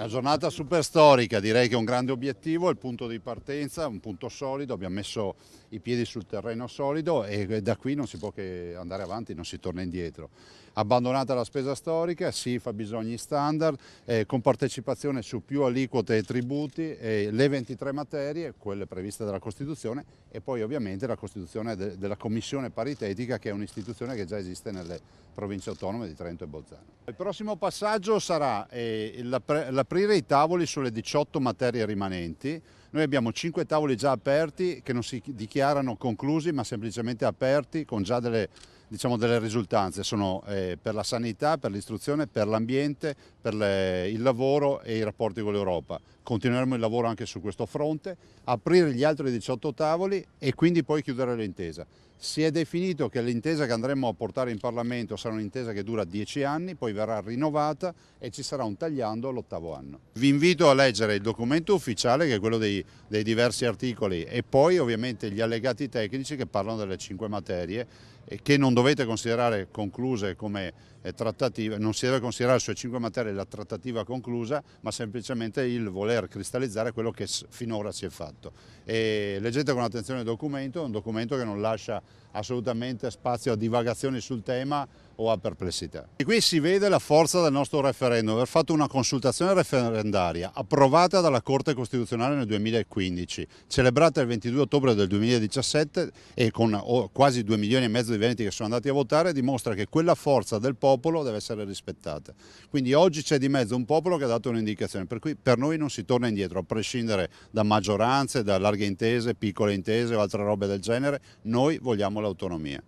giornata super storica, direi che è un grande obiettivo, il punto di partenza, un punto solido, abbiamo messo i piedi sul terreno solido e da qui non si può che andare avanti, non si torna indietro. Abbandonata la spesa storica, si fa bisogni standard, con partecipazione su più aliquote e tributi, le 23 materie, quelle previste dalla Costituzione, e poi ovviamente la costituzione della Commissione paritetica, che è un'istituzione che già esiste nelle province autonome di Trento e Bolzano. Il prossimo passaggio sarà l'aprire i tavoli sulle 18 materie rimanenti. Noi abbiamo 5 tavoli già aperti che non si dichiarano conclusi ma semplicemente aperti con già delle risultanze. Sono per la sanità, per l'istruzione, per l'ambiente, per il lavoro e i rapporti con l'Europa. Continueremo il lavoro anche su questo fronte, aprire gli altri 18 tavoli e quindi poi chiudere l'intesa. Si è definito che l'intesa che andremo a portare in Parlamento sarà un'intesa che dura 10 anni, poi verrà rinnovata e ci sarà un tagliando all'8° anno. Vi invito a leggere il documento ufficiale, che è quello dei diversi articoli, e poi ovviamente gli allegati tecnici che parlano delle 5 materie e che non dovete considerare concluse come trattative, non si deve considerare sulle 5 materie la trattativa conclusa, ma semplicemente il voler cristallizzare quello che finora si è fatto. E leggete con attenzione il documento, è un documento che non lascia assolutamente spazio a divagazioni sul tema o a perplessità. E qui si vede la forza del nostro referendum, aver fatto una consultazione referendaria approvata dalla Corte Costituzionale nel 2015, celebrata il 22 ottobre del 2017 e con quasi 2,5 milioni di veneti che sono andati a votare, dimostra che quella forza del popolo deve essere rispettata. Quindi oggi c'è di mezzo un popolo che ha dato un'indicazione, per cui per noi non si torna indietro, a prescindere da maggioranze, da larghe intese, piccole intese o altre robe del genere, noi vogliamo l'autonomia.